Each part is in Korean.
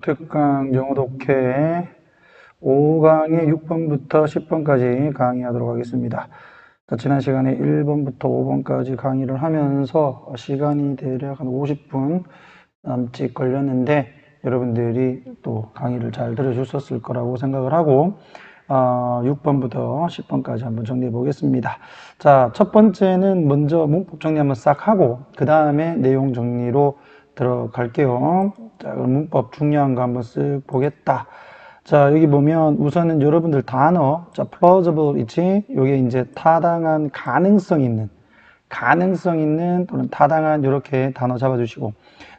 특강 영어 독해 5강의 6번부터 10번까지 강의하도록 하겠습니다. 자, 지난 시간에 1번부터 5번까지 강의를 하면서 시간이 대략 한 50분 남짓 걸렸는데 여러분들이 또 강의를 잘 들어주셨을 거라고 생각을 하고 6번부터 10번까지 한번 정리해 보겠습니다. 자, 첫 번째는 먼저 문법 정리 한번 싹 하고 그 다음에 내용 정리로 들어갈게요. 자, 그럼 문법 중요한 거 한번 쓱 보겠다. 자, 여기 보면 우선은 여러분들 단어, 자, plausible 있지? 요게 이제 타당한 가능성 있는 또는 타당한 이렇게 단어 잡아주시고,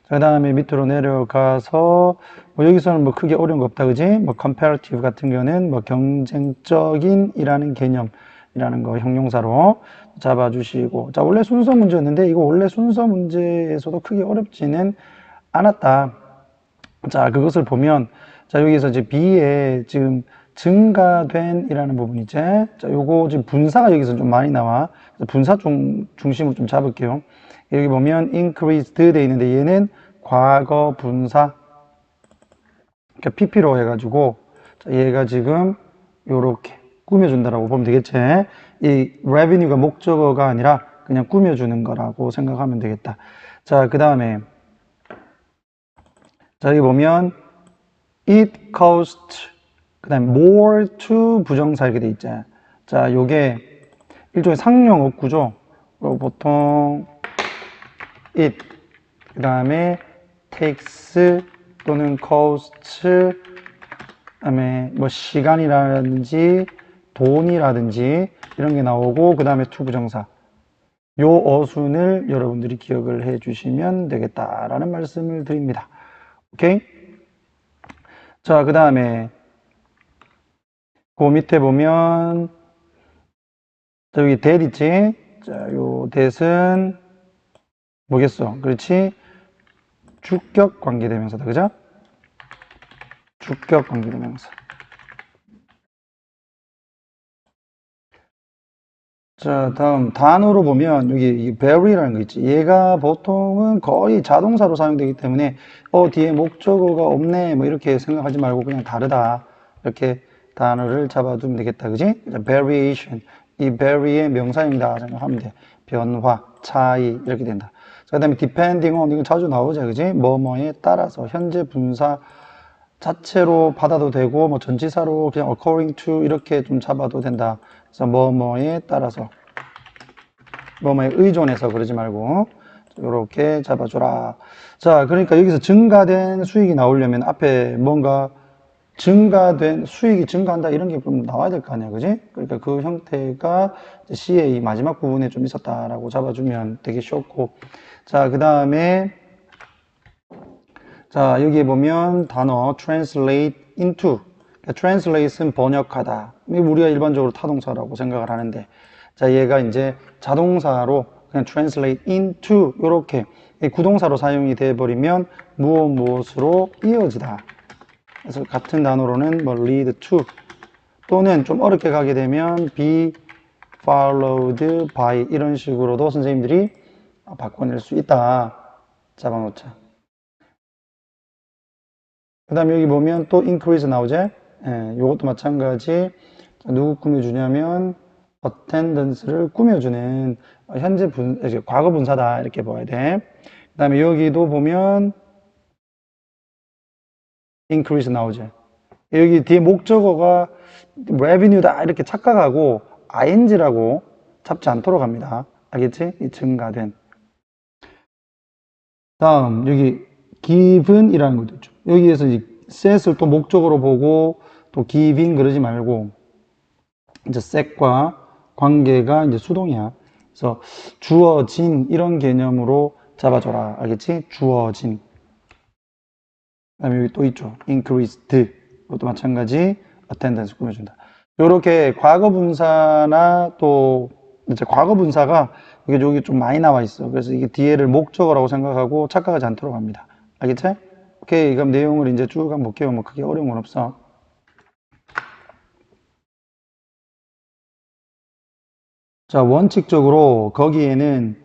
그 다음에 밑으로 내려가서 뭐 여기서는 뭐 크게 어려운 거 없다, 그지? 뭐 comparative 같은 경우는 뭐 경쟁적인이라는 개념이라는 거 형용사로 잡아주시고, 자, 원래 순서 문제였는데 이거 원래 순서 문제에서도 크게 어렵지는 않았다. 자, 그것을 보면 자, 여기서 이제 B에 지금 증가된 이라는 부분 있지? 자, 요거 지금 분사가 여기서 좀 많이 나와. 분사 중심으로 좀 잡을게요. 여기 보면 increased 돼 있는데 얘는 과거 분사. 그러니까 PP로 해가지고 자, 얘가 지금 요렇게 꾸며준다라고 보면 되겠지? 이 revenue가 목적어가 아니라 그냥 꾸며주는 거라고 생각하면 되겠다. 자, 그 다음에 자, 여기 보면 it cost 그 다음에 more to 부정사 이렇게 돼 있죠. 자, 요게 일종의 상용 어구죠. 보통 it 그 다음에 takes 또는 cost 그 다음에 뭐 시간이라든지 돈이라든지 이런 게 나오고 그 다음에 to 부정사 요 어순을 여러분들이 기억을 해 주시면 되겠다라는 말씀을 드립니다. 오케이? 자, 그 다음에 그 밑에 보면 자, 여기 that 있지? 자, 요 that은 뭐겠어? 그렇지? 주격 관계대명사다, 그죠? 주격 관계대명사. 자, 다음 단어로 보면 여기 very라는 거 있지? 얘가 보통은 거의 자동사로 사용되기 때문에 뒤에 목적어가 없네 뭐 이렇게 생각하지 말고 그냥 다르다 이렇게 단어를 잡아두면 되겠다, 그지? variation 이 vary의 명사형이다 생각하면 돼. 변화, 차이 이렇게 된다. 자, 그 다음에 depending on 이거 자주 나오죠, 그지? 뭐뭐에 따라서 현재 분사 자체로 받아도 되고 뭐 전치사로 그냥 according to 이렇게 좀 잡아도 된다. 그래서 뭐뭐에 따라서 뭐뭐에 의존해서 그러지 말고 이렇게 잡아줘라. 자, 그러니까 여기서 증가된 수익이 나오려면 앞에 뭔가 증가된 수익이 증가한다 이런 게 좀 나와야 될 거 아니야, 그지? 그러니까 그 형태가 C의 이 마지막 부분에 좀 있었다라고 잡아주면 되게 쉬웠고, 자, 그 다음에 자, 여기에 보면 단어 translate into translate은 번역하다. 우리가 일반적으로 타동사라고 생각을 하는데, 자, 얘가 이제 자동사로 그냥 translate into 이렇게 구동사로 사용이 돼 버리면 무엇으로 이어지다. 그래서 같은 단어로는 뭐 lead to 또는 좀 어렵게 가게 되면 be followed by 이런 식으로도 선생님들이 바꿔낼 수 있다. 잡아놓자. 그 다음에 여기 보면 또 increase 나오죠? 예, 이것도 마찬가지. 누구 꾸며주냐면 attendance를 꾸며주는 현재 과거 분사다 이렇게 봐야 돼. 그 다음에 여기도 보면 increase 나오죠. 여기 뒤에 목적어가 revenue다 이렇게 착각하고 ing라고 잡지 않도록 합니다. 알겠지? 이 증가된. 다음 여기 given이라는 것도 있죠. 여기에서 이제 set을 또 목적으로 보고 또 giving 그러지 말고 이제 set과 관계가 이제 수동이야. 그래서 주어진 이런 개념으로 잡아줘라. 알겠지? 주어진. 그다음에 여기 또 있죠. increased. 이것도 마찬가지 attendance 꾸며준다. 이렇게 과거 분사나 또 이제 과거 분사가 이게 여기 좀 많이 나와 있어. 그래서 이게 뒤에를 목적어라고 생각하고 착각하지 않도록 합니다. 알겠지? 오케이. 그럼 내용을 이제 쭉 한번 볼게요. 뭐 크게 어려운 건 없어. 자, 원칙적으로 거기에는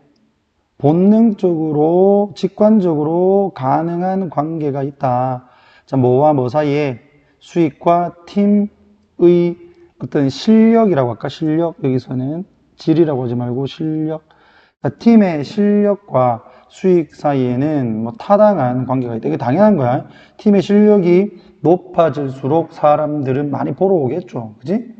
본능적으로 직관적으로 가능한 관계가 있다. 자, 뭐와 뭐 사이에 수익과 팀의 어떤 실력이라고 할까? 실력. 여기서는 질이라고 하지 말고 실력. 그러니까 팀의 실력과 수익 사이에는 뭐 타당한 관계가 있다. 이게 당연한 거야. 팀의 실력이 높아질수록 사람들은 많이 보러 오겠죠. 그지?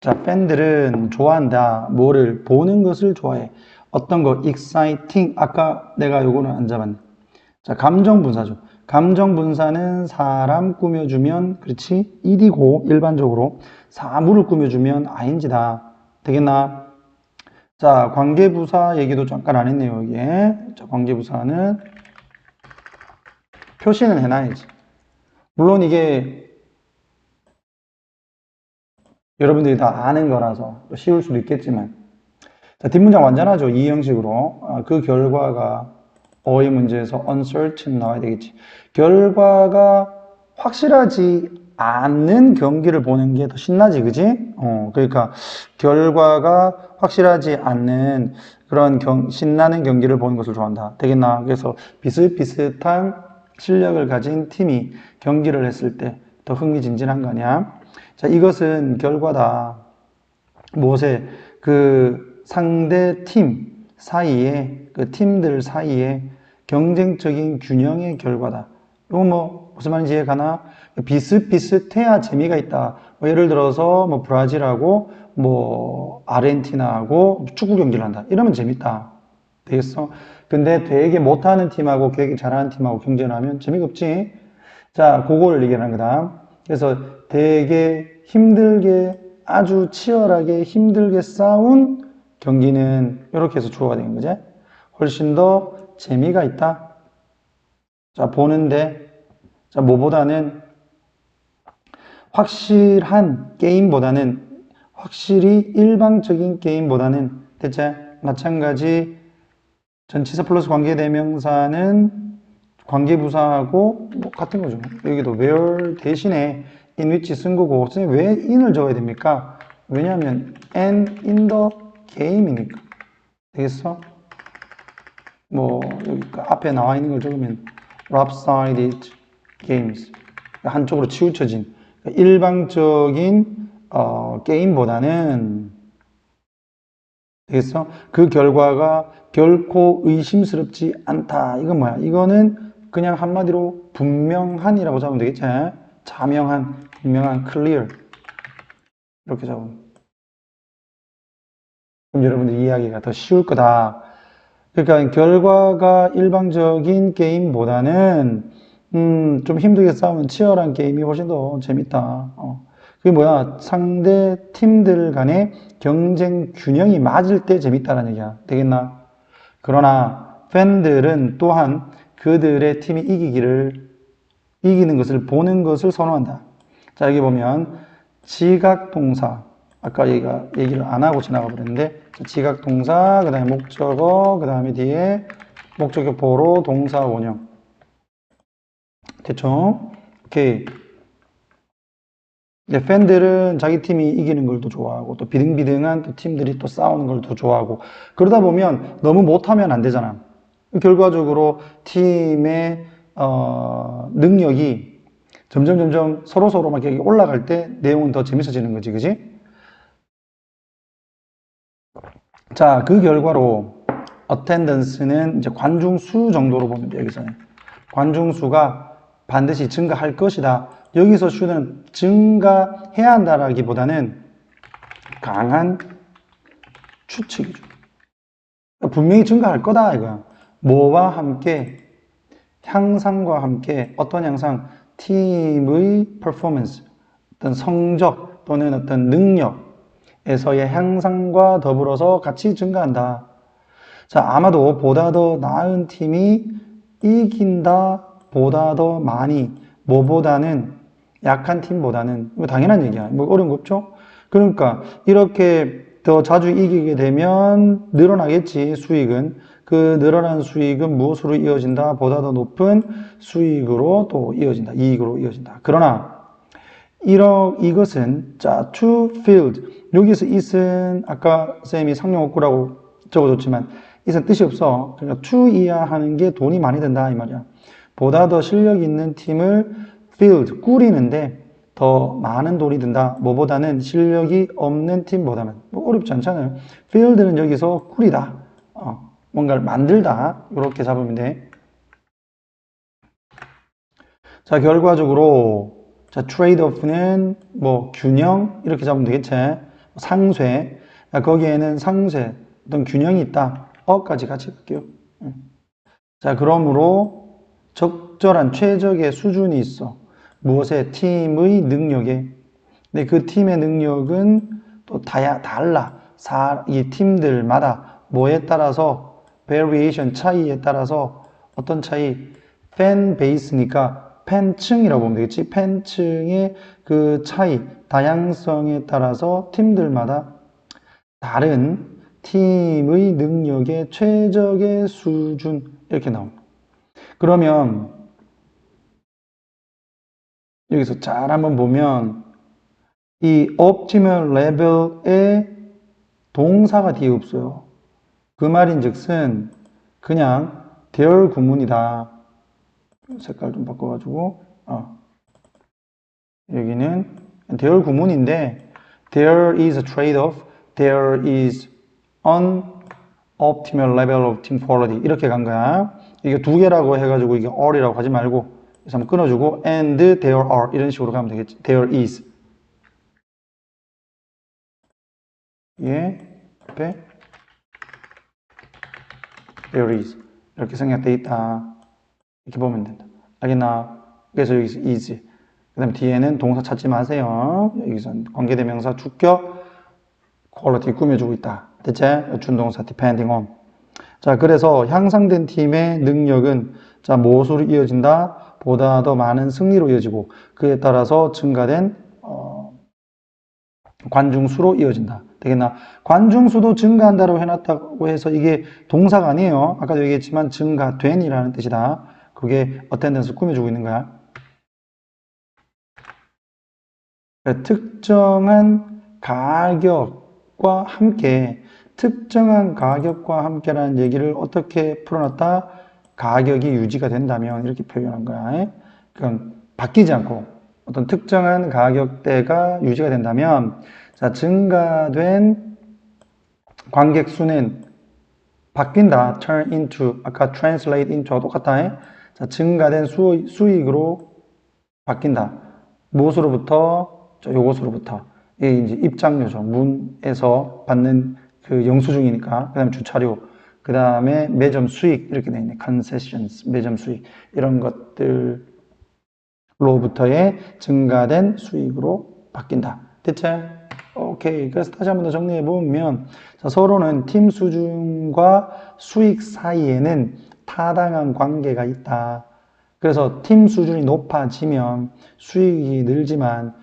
자, 팬들은 좋아한다. 뭐를? 보는 것을 좋아해. 어떤 거? exciting. 아까 내가 요거는 안 잡았네. 자, 감정 분사죠. 감정 분사는 사람 꾸며주면, 그렇지? id고, 일반적으로. 사물을 꾸며주면 ing다. 되겠나? 자, 관계부사 얘기도 잠깐 안 했네요, 여기에. 자, 관계부사는 표시는 해놔야지. 물론 이게 여러분들이 다 아는 거라서 쉬울 수도 있겠지만. 자, 뒷문장 완전하죠. 이 형식으로. 그 결과가 어휘 문제에서 uncertain 나와야 되겠지. 결과가 확실하지 않는 경기를 보는 게 더 신나지, 그지? 그러니까 결과가 확실하지 않는 그런 신나는 경기를 보는 것을 좋아한다. 되겠나? 그래서 비슷비슷한 실력을 가진 팀이 경기를 했을 때 더 흥미진진한 거냐? 자, 이것은 결과다. 무엇에? 그 상대 팀 사이에, 그 팀들 사이에 경쟁적인 균형의 결과다. 이거 뭐 무슨 말인지 이해 가나? 비슷비슷해야 재미가 있다. 뭐 예를 들어서 뭐 브라질하고 뭐 아르헨티나하고 축구 경기를 한다. 이러면 재밌다. 되겠어? 근데 되게 못하는 팀하고 되게 잘하는 팀하고 경쟁을 하면 재미가 없지. 자, 그거를 얘기하는 거다. 그래서 되게 힘들게, 아주 치열하게 힘들게 싸운 경기는 이렇게 해서 주어가 되는 거지. 훨씬 더 재미가 있다. 자, 보는데, 자, 뭐보다는 확실한 게임보다는, 확실히 일방적인 게임보다는, 대체 마찬가지 전치사 플러스 관계대명사는 관계부사하고 뭐 같은 거죠. 여기도 where 대신에 in which 쓴 거고, 선생님 왜 in을 적어야 됩니까? 왜냐하면 and in the game이니까. 되겠어? 뭐 여기 앞에 나와 있는 걸 적으면 lopsided games, 한쪽으로 치우쳐진 일방적인 게임보다는, 되겠어? 그 결과가 결코 의심스럽지 않다. 이건 뭐야? 이거는 그냥 한마디로 분명한이라고 잡으면 되겠지? 자명한, 분명한, clear. 이렇게 잡으면. 그럼 여러분들 이해하기가 더 쉬울 거다. 그러니까 결과가 일방적인 게임보다는 좀 힘들게 싸우는 치열한 게임이 훨씬 더 재밌다. 그게 뭐야? 상대 팀들 간의 경쟁 균형이 맞을 때 재밌다는 얘기야. 되겠나? 그러나 팬들은 또한 그들의 팀이 이기는 것을 보는 것을 선호한다. 자, 여기 보면 지각동사, 아까 얘기를 안 하고 지나가 버렸는데, 지각동사, 그 다음에 목적어, 그 다음에 뒤에 목적격 보로 동사 원형. 됐죠? 오케이. 네, 팬들은 자기 팀이 이기는 걸 더 좋아하고, 또 비등비등한 또 팀들이 또 싸우는 걸 더 좋아하고, 그러다 보면 너무 못하면 안 되잖아. 결과적으로 팀의 능력이 점점 서로 막 이렇게 올라갈 때 내용은 더 재밌어지는 거지, 그지? 자, 그 결과로 attendance는 이제 관중수 정도로 보면 돼, 여기서는. 관중수가 반드시 증가할 것이다. 여기서 수는 증가해야 한다라기보다는 강한 추측이죠. 분명히 증가할 거다, 이거야. 뭐와 함께? 향상과 함께. 어떤 향상? 팀의 퍼포먼스, 어떤 성적 또는 어떤 능력에서의 향상과 더불어서 같이 증가한다. 자, 아마도 보다 더 나은 팀이 이긴다. 보다 더 많이. 뭐보다는? 약한 팀보다는. 뭐 당연한 얘기야. 뭐 어려운 거 없죠? 그러니까 이렇게 더 자주 이기게 되면 늘어나겠지, 수익은. 그 늘어난 수익은 무엇으로 이어진다? 보다 더 높은 수익으로 또 이어진다. 이익으로 이어진다. 그러나 이것은, 자, to field. 여기서 it은 아까 쌤이 상용어구라고 적어줬지만 it은 뜻이 없어. 그러니까 to 이하 하는 게 돈이 많이 든다 이 말이야. 보다 더 실력 있는 팀을 field, 꾸리는데 더 많은 돈이 든다. 뭐보다는 실력이 없는 팀보다는. 뭐 어렵지 않잖아요. field는 여기서 꾸리다. 뭔가를 만들다. 이렇게 잡으면 돼. 자, 결과적으로 자, trade-off는 뭐 균형 이렇게 잡으면 되겠지. 상쇄. 거기에는 상쇄, 어떤 균형이 있다. 어까지 같이 갈게요. 자, 그러므로 적절한 최적의 수준이 있어. 무엇에? 팀의 능력에. 근데 그 팀의 능력은 또 달라. 이 팀들마다 뭐에 따라서 variation 차이에 따라서 어떤 차이? 팬 베이스니까 팬층이라고 보면 되겠지. 팬층의 그 차이, 다양성에 따라서 팀들마다 다른 팀의 능력의 최적의 수준 이렇게 나옵니다. 그러면 여기서 잘 한번 보면 이 optimal level에 동사가 뒤에 없어요. 그 말인즉슨 그냥 대열 구문이다. 색깔 좀 바꿔가지고 여기는 대열 구문인데 there is a trade-off, there is an optimal level of team quality 이렇게 간 거야. 이게 두 개라고 해가지고 이게 or이라고 하지 말고 그래서 한번 끊어주고 and there are 이런 식으로 가면 되겠지. there is 앞에 there is 이렇게 생략되어 있다. 이렇게 보면 된다. 알겠나? 그래서 여기서 is 그 다음에 뒤에는 동사 찾지 마세요. 여기서 관계대명사 주격 quality 꾸며주고 있다. 대체 준동사 depending on. 자, 그래서 향상된 팀의 능력은 자, 무엇으로 이어진다? 보다 더 많은 승리로 이어지고 그에 따라서 증가된 관중수로 이어진다. 되겠나? 관중수도 증가한다고 해놨다고 해서 이게 동사가 아니에요. 아까도 얘기했지만 증가된이라는 뜻이다. 그게 어텐던스 꾸며주고 있는 거야. 특정한 가격과 함께 특정한 가격과 함께라는 얘기를 어떻게 풀어놨다? 가격이 유지가 된다면 이렇게 표현한 거야. 그럼 바뀌지 않고 어떤 특정한 가격대가 유지가 된다면 자, 증가된 관객 수는 바뀐다. turn into 아까 translate into와 똑같다. 자, 증가된 수익으로 바뀐다. 무엇으로부터? 요것으로부터. 이게 이제 입장료죠. 문에서 받는 그 영수증이니까. 그 다음에 주차료. 그 다음에 매점 수익. 이렇게 돼 있네. concessions. 매점 수익. 이런 것들로부터의 증가된 수익으로 바뀐다. 대체? 오케이. 그래서 다시 한번 더 정리해 보면, 자, 서로는 팀 수준과 수익 사이에는 타당한 관계가 있다. 그래서 팀 수준이 높아지면 수익이 늘지만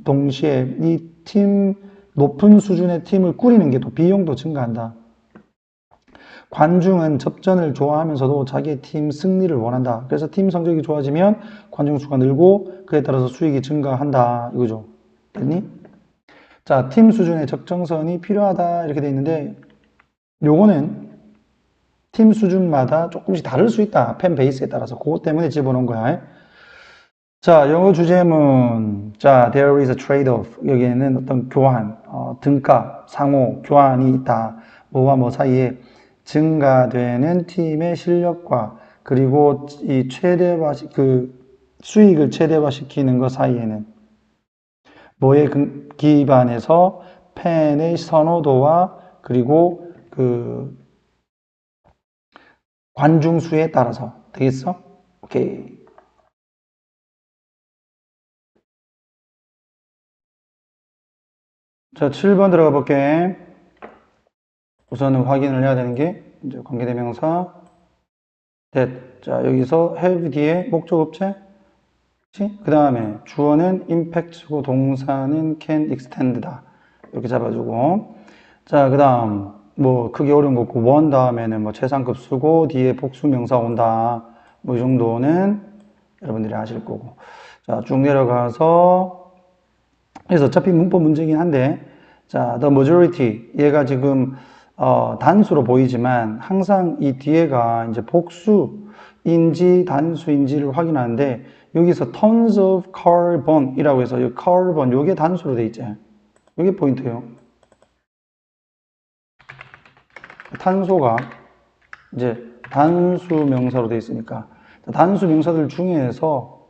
동시에 이 팀 높은 수준의 팀을 꾸리는 게 또 비용도 증가한다. 관중은 접전을 좋아하면서도 자기의 팀 승리를 원한다. 그래서 팀 성적이 좋아지면 관중 수가 늘고 그에 따라서 수익이 증가한다. 이거죠. 됐니? 자, 팀 수준의 적정선이 필요하다. 이렇게 돼 있는데 요거는 팀 수준마다 조금씩 다를 수 있다. 팬 베이스에 따라서. 그것 때문에 집어넣은 거야. 자, 영어 주제문. 자, there is a trade-off. 여기에는 어떤 교환, 등가, 상호, 교환이 있다. 뭐와 뭐 사이에 증가되는 팀의 실력과 그리고 이 수익을 최대화시키는 것 사이에는 뭐에 기반해서 팬의 선호도와 그리고 그 관중 수에 따라서 되겠어? 오케이. 자, 7번 들어가 볼게. 우선은 확인을 해야 되는 게 이제 관계대명사 that. 자, 여기서 have 뒤에 목적 업체. 그 다음에 주어는 impact고 동사는 can extend다. 이렇게 잡아주고. 자, 그 다음 뭐 크게 어려운 거 없고 원 다음에는 뭐 최상급 쓰고 뒤에 복수명사 온다. 뭐 이 정도는 여러분들이 아실 거고. 자, 쭉 내려가서 그래서 어차피 문법 문제이긴 한데 자, the majority 얘가 지금 단수로 보이지만 항상 이 뒤에가 이제 복수 수인지 단수인지를 확인하는데 여기서 tons of carbon이라고 해서 이 carbon 요게 단수로 돼 있지. 요게 포인트예요. 탄소가 이제 단수 명사로 돼 있으니까 단수 명사들 중에서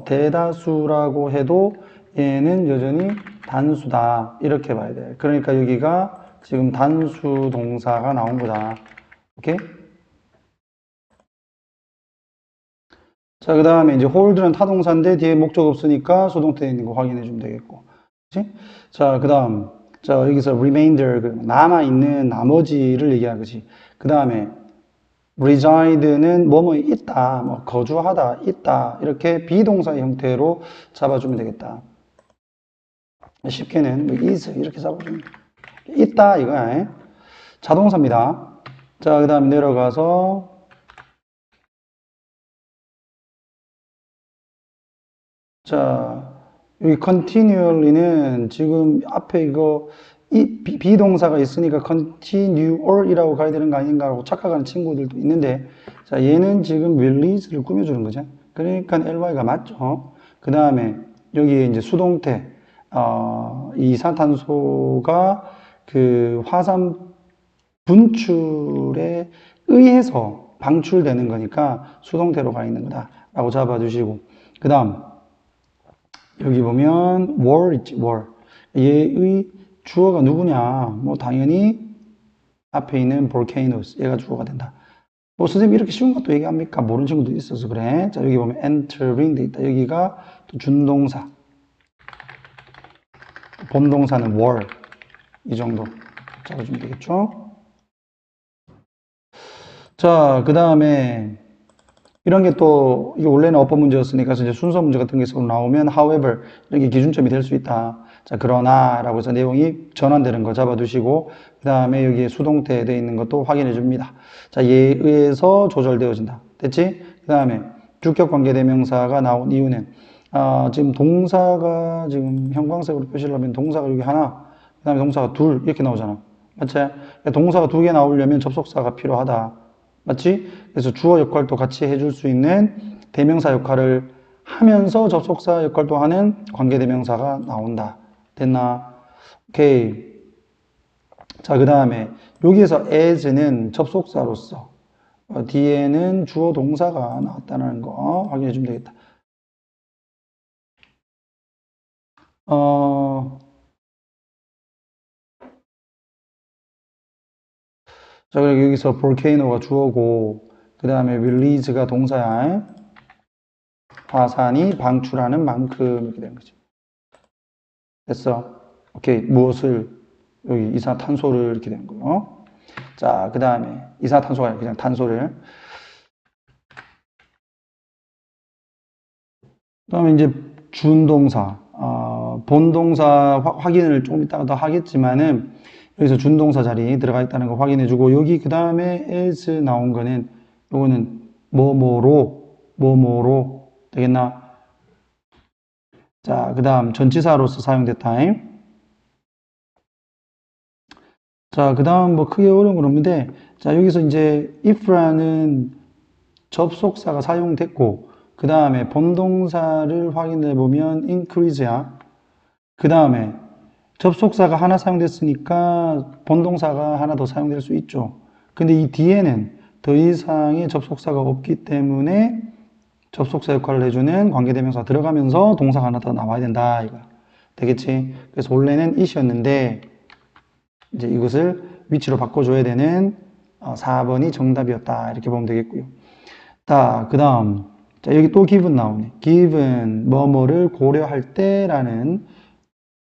대다수라고 해도 얘는 여전히 단수다 이렇게 봐야 돼. 그러니까 여기가 지금 단수 동사가 나온 거다. 오케이? 자, 그 다음에 이제 hold는 타동사인데 뒤에 목적 없으니까 수동태에 있는 거 확인해 주면 되겠고. 그치? 자, 그 다음. 자, 여기서 remainder, 남아있는 나머지를 얘기하는 거지. 그 다음에 reside는 뭐뭐에 있다, 뭐 거주하다, 있다 이렇게 비동사 형태로 잡아주면 되겠다. 쉽게는 뭐 is 이렇게 잡아주면 돼. 있다 이거야. 자동사입니다. 자, 그 다음 내려가서 자, 여기 continually는 지금 앞에 이거 이 비동사가 있으니까 continual이라고 가야 되는 거 아닌가라고 착각하는 친구들도 있는데, 자, 얘는 지금 release를 꾸며주는 거죠. 그러니까 ly가 맞죠. 그 다음에 여기에 이제 수동태, 이산탄소가 그 화산 분출에 의해서 방출되는 거니까 수동태로 가 있는 거다라고 잡아주시고, 그 다음 여기 보면 were 있지, were. 얘의 주어가 누구냐? 뭐 당연히 앞에 있는 volcanoes, 얘가 주어가 된다. 뭐 선생님 이렇게 쉬운 것도 얘기합니까? 모르는 친구도 있어서 그래. 자, 여기 보면 entering 돼 있다. 여기가 또 준동사. 본동사는 were. 이 정도 잡아주면 되겠죠? 자, 그 다음에 이런 게 또, 이게 원래는 어법 문제였으니까 이제 순서 문제 같은 게 나오면 however, 이렇게 기준점이 될 수 있다. 자, 그러나, 라고 해서 내용이 전환되는 거 잡아두시고, 그 다음에 여기에 수동태 되어 있는 것도 확인해 줍니다. 자, 얘에 의해서 조절되어진다. 됐지? 그 다음에 주격 관계대명사가 나온 이유는, 지금 동사가 지금 형광색으로 표시를 하면 동사가 여기 하나, 그 다음에 동사가 둘, 이렇게 나오잖아. 맞지? 동사가 두 개 나오려면 접속사가 필요하다. 맞지? 그래서 주어 역할도 같이 해줄 수 있는 대명사 역할을 하면서 접속사 역할도 하는 관계대명사가 나온다. 됐나? 오케이. 자, 그 다음에 여기에서 as는 접속사로서 뒤에는 주어 동사가 나왔다는 거 확인해 주면 되겠다. 자, 그리고 여기서 volcano가 주어고, 그 다음에 release가 동사야. 화산이 방출하는 만큼 이렇게 되는 거지. 됐어? 오케이. 무엇을? 여기 이산탄소를 이렇게 되는 거예요. 자, 그 다음에 이산탄소가 아니라 그냥 탄소를. 그 다음에 이제 준동사, 본동사 확인을 조금 이따가 더 하겠지만은 여기서 준동사 자리 들어가 있다는 거 확인해주고, 여기 그 다음에 as 나온 거는 요거는 뭐뭐로 되겠나? 자, 그 다음 전치사로서 사용됐다. 자, 그 다음 뭐 크게 어려운 건 없는데, 자, 여기서 이제 if라는 접속사가 사용됐고, 그 다음에 본동사를 확인해 보면 increase야. 그 다음에 접속사가 하나 사용됐으니까 본동사가 하나 더 사용될 수 있죠. 근데 이 뒤에는 더 이상의 접속사가 없기 때문에 접속사 역할을 해주는 관계대명사가 들어가면서 동사가 하나 더 나와야 된다. 이거 되겠지? 그래서 원래는 it이었는데 이제 이것을 위치로 바꿔줘야 되는 4번이 정답이었다. 이렇게 보면 되겠고요. 자, 그 다음. 자, 여기 또 given 나오네. given 뭐뭐를 고려할 때라는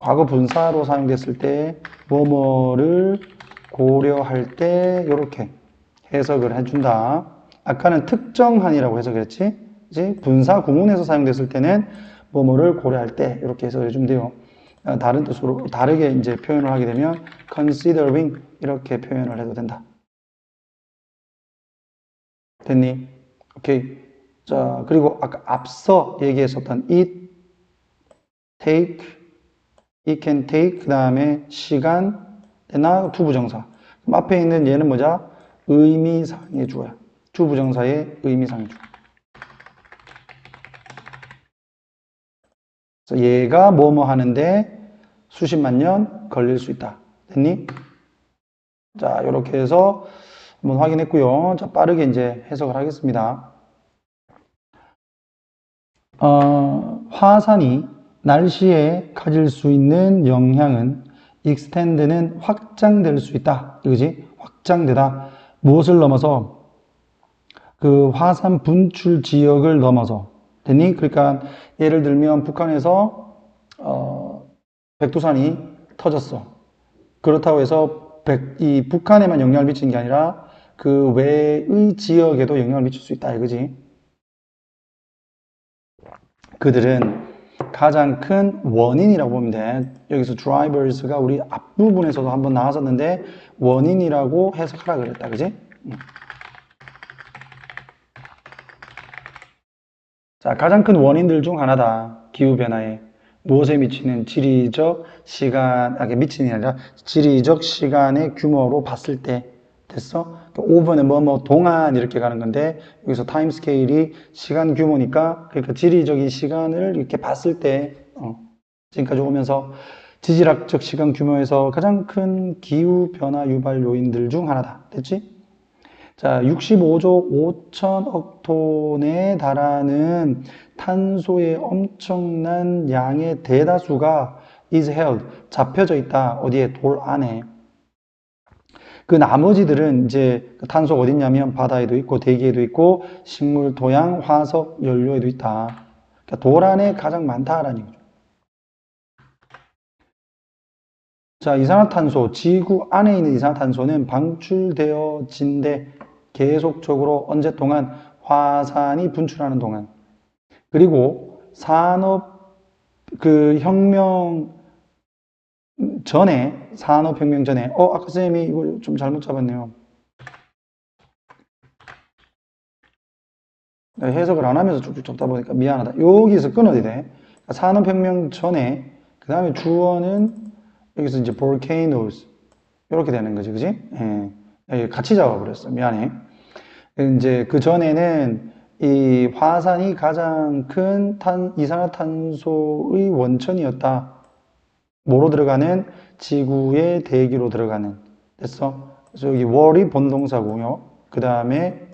과거 분사로 사용됐을 때 뭐뭐를 고려할 때 이렇게 해석을 해준다. 아까는 특정한이라고 해서 그랬지? 이제 분사 구문에서 사용됐을 때는 뭐뭐를 고려할 때 이렇게 해석을 해주면 돼요. 다른 뜻으로 다르게 이제 표현을 하게 되면 considering 이렇게 표현을 해도 된다. 됐니? 오케이. 자, 그리고 아까 앞서 얘기했었던 it can take, 그 다음에 시간, 나 투부정사. 그럼 앞에 있는 얘는 뭐죠? 의미상의 주어야. 주부정사의 의미상주. 그래서 얘가 뭐뭐 하는데 수십만 년 걸릴 수 있다. 됐니? 자, 이렇게 해서 한번 확인했고요. 자, 빠르게 이제 해석을 하겠습니다. 화산이 날씨에 가질 수 있는 영향은 extend는 확장될 수 있다. 이거지? 확장되다. 무엇을 넘어서? 그 화산 분출 지역을 넘어서. 됐니? 그러니까 예를 들면 북한에서 백두산이 터졌어. 그렇다고 해서 이 북한에만 영향을 미치는 게 아니라 그 외의 지역에도 영향을 미칠 수 있다. 이거지? 그들은 가장 큰 원인이라고 보면 돼. 여기서 drivers가 우리 앞부분에서도 한번 나왔었는데 원인이라고 해석하라 그랬다. 그지? 자, 가장 큰 원인들 중 하나다. 기후변화에. 무엇에 미치는 지리적 시간, 미치는 게 아니라 지리적 시간의 규모로 봤을 때 됐어? 오버는 뭐뭐 동안 이렇게 가는 건데 여기서 타임 스케일이 시간 규모니까 그러니까 지리적인 시간을 이렇게 봤을 때 지금까지 오면서 지질학적 시간 규모에서 가장 큰 기후 변화 유발 요인들 중 하나다. 됐지? 자, 65조 5천억 톤에 달하는 탄소의 엄청난 양의 대다수가 is held, 잡혀져 있다. 어디에? 돌 안에. 그 나머지들은 이제 탄소가 어딨냐면 바다에도 있고 대기에도 있고 식물, 토양, 화석, 연료에도 있다. 그러니까 돌 안에 가장 많다라는 거죠. 자, 이산화탄소, 지구 안에 있는 이산화탄소는 방출되어진대 계속적으로 언제 동안? 화산이 분출하는 동안. 그리고 산업혁명 전에, 아까 쌤이 이거 좀 잘못 잡았네요. 해석을 안 하면서 쭉쭉 적다 보니까 미안하다. 여기서 끊어야 돼. 산업혁명 전에, 그 다음에 주어는 여기서 이제 volcanoes. 이렇게 되는 거지, 그지? 예. 같이 잡아버렸어. 미안해. 이제 그 전에는 이 화산이 가장 큰 이산화탄소의 원천이었다. 뭐로 들어가는? 지구의 대기로 들어가는. 됐어? 그래서 여기 wall이 본동사고요. 그 다음에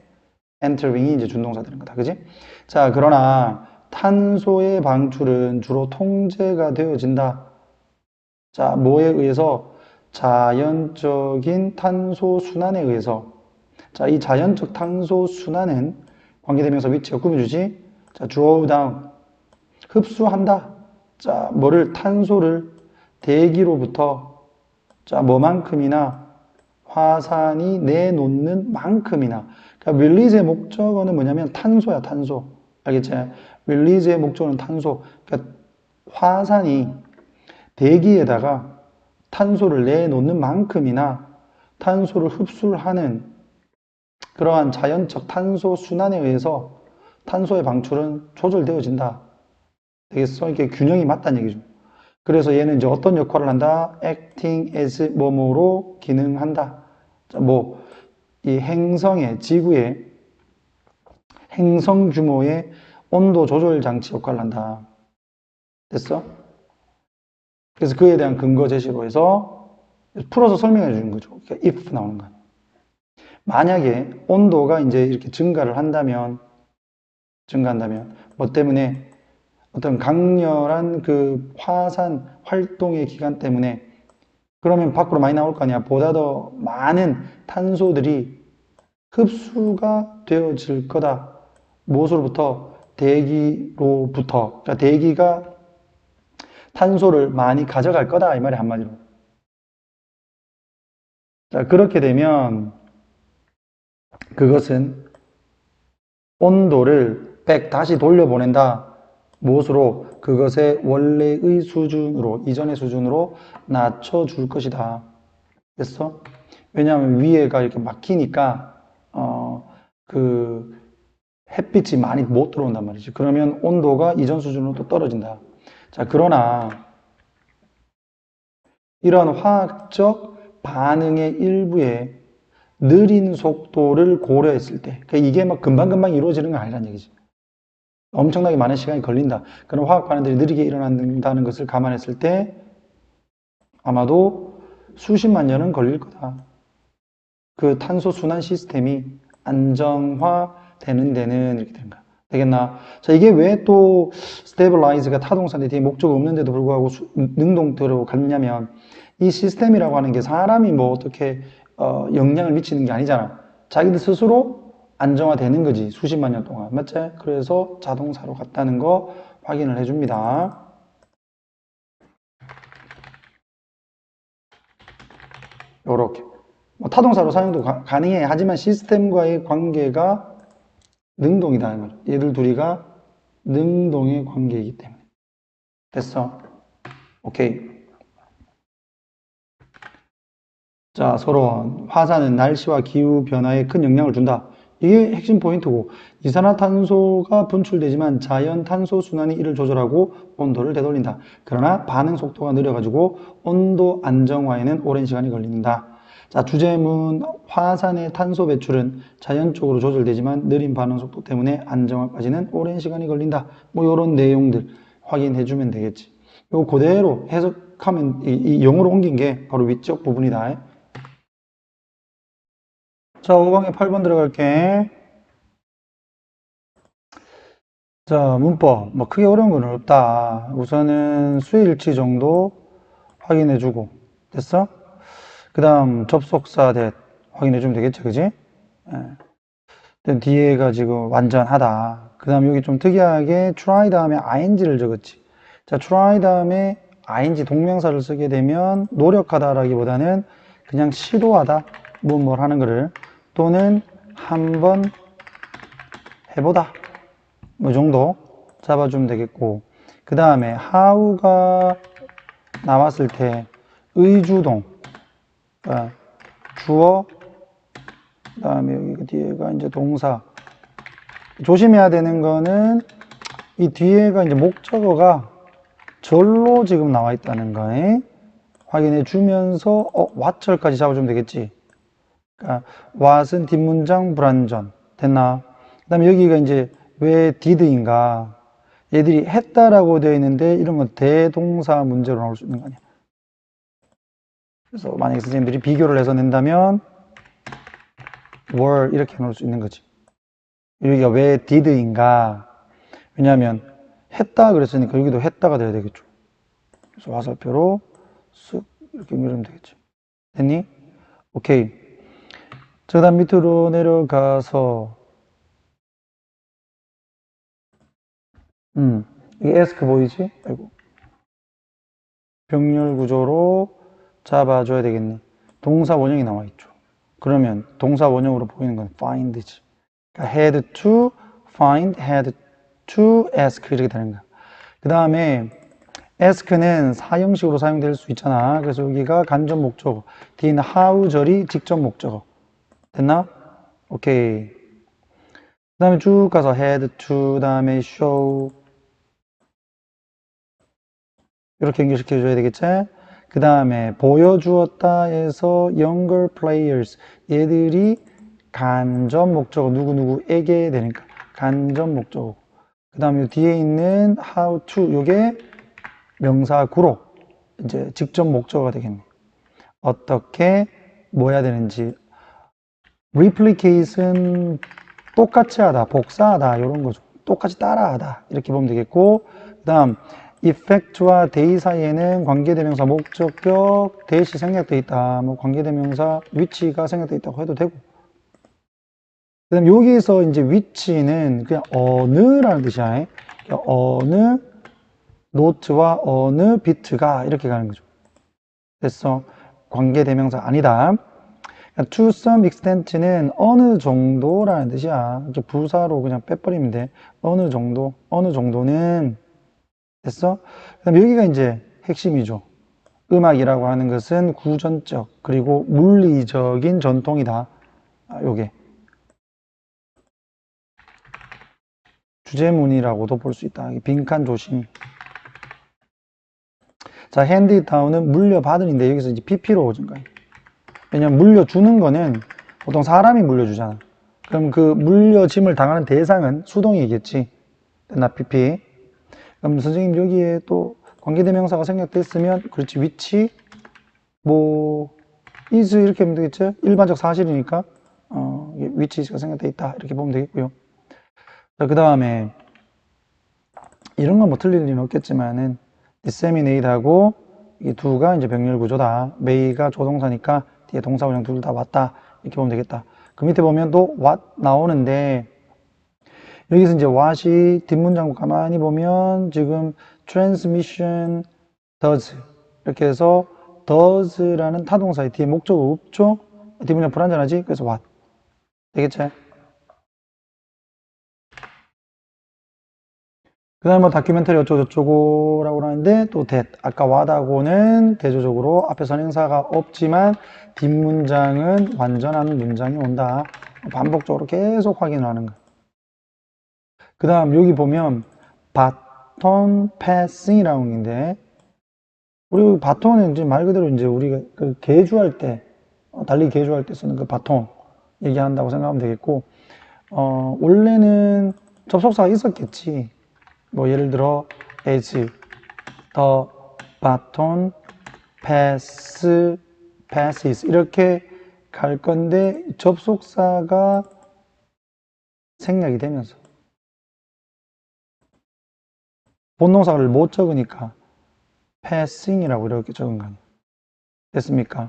entering이 이제 준동사 되는 거다. 그지? 자, 그러나 탄소의 방출은 주로 통제가 되어진다. 자, 뭐에 의해서? 자연적인 탄소 순환에 의해서. 자, 이 자연적 탄소 순환은 관계대명사 위치가 꾸며주지. 자, draw down. 흡수한다. 자, 탄소를 대기로부터 자, 뭐만큼이나 화산이 내놓는 만큼이나. 그러니까 릴리즈의 목적어는 뭐냐면 탄소야, 탄소. 알겠지? 릴리즈의 목적어는 탄소. 그러니까 화산이 대기에다가 탄소를 내놓는 만큼이나 탄소를 흡수를 하는 그러한 자연적 탄소 순환에 의해서 탄소의 방출은 조절되어진다. 되겠어? 이게 균형이 맞다는 얘기죠. 그래서 얘는 이제 어떤 역할을 한다? acting as 뭐뭐로 기능한다. 자, 이 지구의 행성 규모의 온도 조절 장치 역할을 한다. 됐어? 그래서 그에 대한 근거 제시로 해서 풀어서 설명해 주는 거죠. 그러니까 if 나오는 거. 만약에 온도가 이제 이렇게 증가한다면 뭐 때문에 어떤 강렬한 그 화산 활동의 기간 때문에 그러면 밖으로 많이 나올 거 아니야. 보다 더 많은 탄소들이 흡수가 되어질 거다. 무엇으로부터? 대기로부터. 그러니까 대기가 탄소를 많이 가져갈 거다. 이 말이 한마디로. 자, 그렇게 되면 그것은 온도를 다시 돌려보낸다. 무엇으로? 그것의 원래의 수준으로, 이전의 수준으로 낮춰줄 것이다. 됐어? 왜냐하면 위에가 이렇게 막히니까, 햇빛이 많이 못 들어온단 말이지. 그러면 온도가 이전 수준으로 또 떨어진다. 자, 그러나, 이러한 화학적 반응의 일부에 느린 속도를 고려했을 때, 그러니까 이게 막 금방금방 이루어지는 건 아니란 얘기지. 엄청나게 많은 시간이 걸린다. 그런 화학 반응들이 느리게 일어난다는 것을 감안했을 때 아마도 수십만 년은 걸릴 거다. 그 탄소 순환 시스템이 안정화되는 데는 이렇게 되는 거야. 되겠나? 자, 이게 왜 또 스테빌라이즈가 타동사인데 뒤에 목적이 없는데도 불구하고 능동태로 갔냐면 이 시스템이라고 하는 게 사람이 뭐 어떻게 영향을 미치는 게 아니잖아. 자기들 스스로 안정화되는 거지. 수십만 년 동안. 맞지? 그래서 자동사로 갔다는 거 확인을 해줍니다. 요렇게. 뭐 타동사로 사용도 가능해. 하지만 시스템과의 관계가 능동이다. 얘들 둘이가 능동의 관계이기 때문에. 됐어? 오케이. 자, 서론. 화산은 날씨와 기후 변화에 큰 영향을 준다. 이게 핵심 포인트고, 이산화탄소가 분출되지만 자연 탄소 순환이 이를 조절하고 온도를 되돌린다. 그러나 반응 속도가 느려가지고 온도 안정화에는 오랜 시간이 걸린다. 자, 주제문. 화산의 탄소 배출은 자연적으로 조절되지만 느린 반응 속도 때문에 안정화까지는 오랜 시간이 걸린다. 뭐 이런 내용들 확인해주면 되겠지. 이거 그대로 해석하면 이 영어로 옮긴 게 바로 위쪽 부분이다. 자, 5강에 8번 들어갈게. 자, 문법. 뭐 크게 어려운 건 없다. 우선은 수일치 정도 확인해주고. 됐어? 그 다음 접속사 that 확인해주면 되겠죠, 그지? 예. 뒤에가 지금 완전하다. 그 다음 여기 좀 특이하게 try 다음에 ing를 적었지. 자, try 다음에 ing 동명사를 쓰게 되면 노력하다라기보다는 그냥 시도하다. 뭘 하는 거를. 또는 한번 해보다. 뭐 정도 잡아주면 되겠고. 그 다음에 how가 나왔을 때 의주동. 주어. 그 다음에 여기 뒤에가 이제 동사. 조심해야 되는 거는 이 뒤에가 이제 목적어가 절로 지금 나와 있다는 거에 확인해 주면서 what절까지 잡아주면 되겠지. 그러니까 what은 뒷문장 불완전. 됐나? 그 다음에 여기가 이제 왜 did인가? 얘들이 했다라고 되어 있는데 이런 건 대동사 문제로 나올 수 있는 거 아니야. 그래서 만약에 선생님들이 비교를 해서 낸다면 were 이렇게 넣을 수 있는 거지. 여기가 왜 did인가? 왜냐하면 했다 그랬으니까 여기도 했다가 돼야 되겠죠. 그래서 화살표로 쓱 이렇게 밀으면 되겠지. 됐니? 오케이. 그 다음 밑으로 내려가서 이게 ask 보이지? 아이고. 병렬 구조로 잡아줘야 되겠니? 동사 원형이 나와 있죠. 그러면 동사 원형으로 보이는 건 find지. 그러니까 had to find, had to ask 이렇게 되는 거야. 그 다음에 ask는 사형식으로 사용될 수 있잖아. 그래서 여기가 간접 목적어, 뒤에는 how절이 직접 목적어. 됐나? 오케이. 그 다음에 쭉 가서 had to, 다음에 show 이렇게 연결시켜줘야 되겠지? 그 다음에 보여주었다에서 younger players 얘들이 간접 목적어 누구누구에게 되니까 간접 목적어. 그 다음에 뒤에 있는 how to 요게 명사 구로 이제 직접 목적어가 되겠네. 어떻게 뭐 해야 되는지. replicate은 똑같이 하다, 복사하다 이런 거죠. 똑같이 따라하다 이렇게 보면 되겠고, 그 다음 effect와 day 사이에는 관계대명사 목적격 대시 생략되어 있다. 뭐 관계대명사 위치가 생략되어 있다고 해도 되고. 그 다음 여기에서 이제 위치는 그냥 어느라는 뜻이야. 어느 노트와 어느 비트가 이렇게 가는 거죠. 됐어. 관계대명사 아니다. to some extent는 어느 정도라는 뜻이야. 부사로 그냥 빼버리면 돼. 어느 정도, 어느 정도는. 됐어? 그 다음 여기가 이제 핵심이죠. 음악이라고 하는 것은 구전적 그리고 물리적인 전통이다. 요게 주제문이라고도 볼 수 있다. 빈칸 조심. 자, hand it down은 물려받은인데 여기서 이제 pp로 오진 거예요. 왜냐면 물려주는 거는 보통 사람이 물려주잖아. 그럼 그 물려짐을 당하는 대상은 수동이겠지. 됐나, PP? 그럼 선생님 여기에 또 관계대명사가 생략됐으면, 그렇지, 위치, 뭐, is 이렇게 하면 되겠죠? 일반적 사실이니까, 위치가 생략돼 있다. 이렇게 보면 되겠고요. 자, 그 다음에, 이런 건 뭐 틀릴 리는 없겠지만은, disseminate하고 이 두가 이제 병렬 구조다. may가 조동사니까 뒤에 동사 원형 둘 다 왔다. 이렇게 보면 되겠다. 그 밑에 보면 또 what 나오는데, 여기서 이제 what이 뒷문장 가만히 보면 지금 transmission does 이렇게 해서 does라는 타동사의 뒤에 목적어 없죠? 뒷문장 불완전하지? 그래서 what 되겠지? 그 다음에 뭐 다큐멘터리 어쩌고저쩌고라고 하는데 또 that 아까 what하고는 대조적으로 앞에 선행사가 없지만 뒷문장은 완전한 문장이 온다. 반복적으로 계속 확인을 하는 거야. 그 다음 여기 보면 바톤 패싱이라고 있는데 우리 바톤은 이제 말 그대로 이제 우리가 그 개주할 때 달리기 개주할 때 쓰는 그 바톤 얘기한다고 생각하면 되겠고 원래는 접속사가 있었겠지. 뭐 예를 들어 as the baton passes 이렇게 갈 건데 접속사가 생략이 되면서 본동사를 못 적으니까 passing이라고 이렇게 적은 거 아니에요. 됐습니까?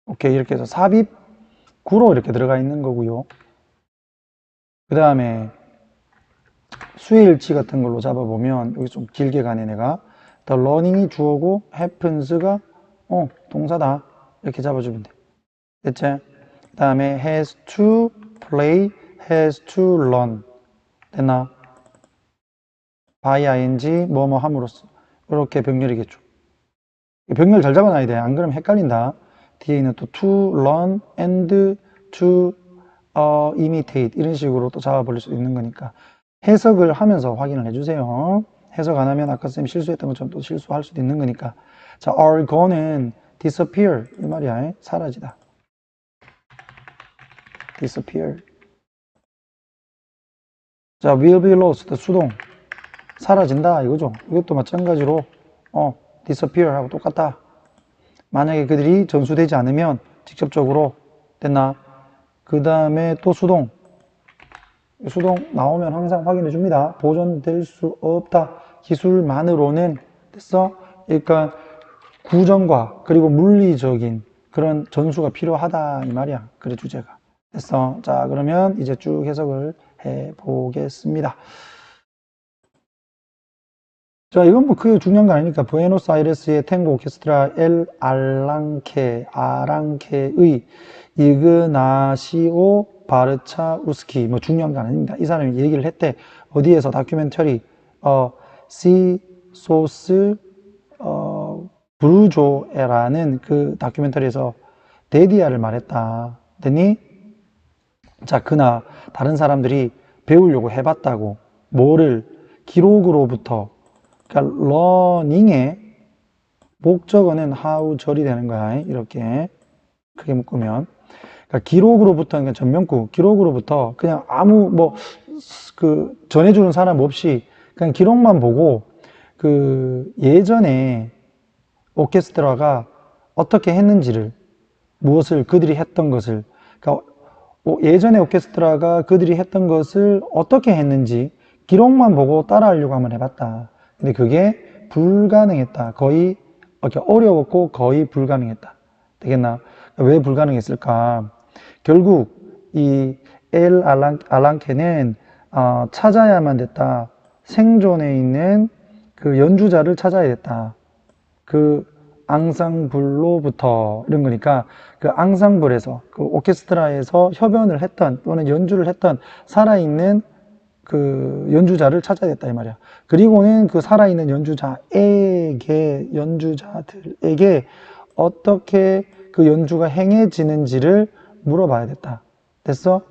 오케이, 이렇게 해서 삽입 구로 이렇게 들어가 있는 거고요. 그 다음에 수일치 같은 걸로 잡아보면 여기 좀 길게 가네 내가. The learning이 주어고 happens가 동사다. 이렇게 잡아주면 돼. 됐지? 그 다음에 has to play, has to learn. 됐나? by ing 뭐뭐 함으로써 이렇게 병렬이겠죠. 병렬 잘 잡아놔야 돼. 안 그러면 헷갈린다. 뒤에 있는 또 to learn and to imitate 이런 식으로 또 잡아버릴 수 있는 거니까 해석을 하면서 확인을 해주세요. 해석 안 하면 아까 쌤이 실수했던 것처럼 또 실수할 수도 있는 거니까. 자, are gone은 disappear 이 말이야. 사라지다. disappear. 자, will be lost 수동 사라진다 이거죠. 이것도 마찬가지로 disappear 하고 똑같다. 만약에 그들이 전수되지 않으면 직접적으로 됐나? 그 다음에 또 수동 나오면 항상 확인해 줍니다. 보존될 수 없다. 기술만으로는 됐어? 그러니까 구정과 그리고 물리적인 그런 전수가 필요하다 이 말이야. 그래 주제가. 됐어? 자, 그러면 이제 쭉 해석을 해 보겠습니다. 자, 이건 뭐 크게 중요한 거 아니니까 부에노스아이레스의 탱고 오케스트라 엘 아랑케의 이그나시오 바르차우스키 뭐 중요한 거 아닙니다. 이 사람이 얘기를 했대. 어디에서 다큐멘터리 시 소스 브루조에라는 그 다큐멘터리에서 데디아를 말했다. 됐니? 자, 그나 다른 사람들이 배우려고 해봤다고 뭐를 기록으로부터 그러니까 learning의 목적어는 how 절이 되는 거야. 이렇게 크게 묶으면 그러니까 기록으로부터 그러니까 전면구 기록으로부터 그냥 아무 뭐 그 전해주는 사람 없이 그냥 기록만 보고 그 예전에 오케스트라가 어떻게 했는지를 무엇을 그들이 했던 것을 그러니까 예전에 오케스트라가 그들이 했던 것을 어떻게 했는지 기록만 보고 따라하려고 한번 해봤다. 근데 그게 불가능했다. 거의 어려웠고 거의 불가능했다. 되겠나? 왜 불가능했을까? 결국 이 엘 알랑케는 찾아야만 됐다. 생존해 있는 그 연주자를 찾아야 됐다. 그 앙상블로부터 이런 거니까 그 앙상블에서 그 오케스트라에서 협연을 했던 또는 연주를 했던 살아있는 그 연주자를 찾아야겠다 이 말이야. 그리고는 그 살아있는 연주자들에게 어떻게 그 연주가 행해지는지를 물어봐야겠다. 됐어?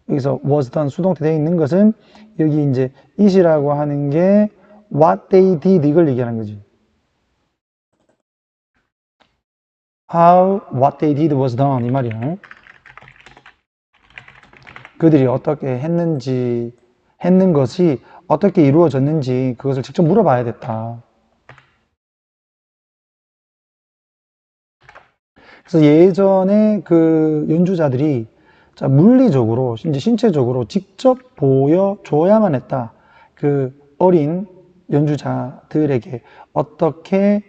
여기서 was done 수동태 되어 있는 것은 여기 이제 it이라고 하는 게 what they did 이걸 얘기하는 거지. How what they did was done 이 말이야. 그들이 어떻게 했는 것이 어떻게 이루어졌는지 그것을 직접 물어봐야 됐다. 그래서 예전에 그 연주자들이 자, 물리적으로, 이제 신체적으로 직접 보여줘야만 했다. 그 어린 연주자들에게 어떻게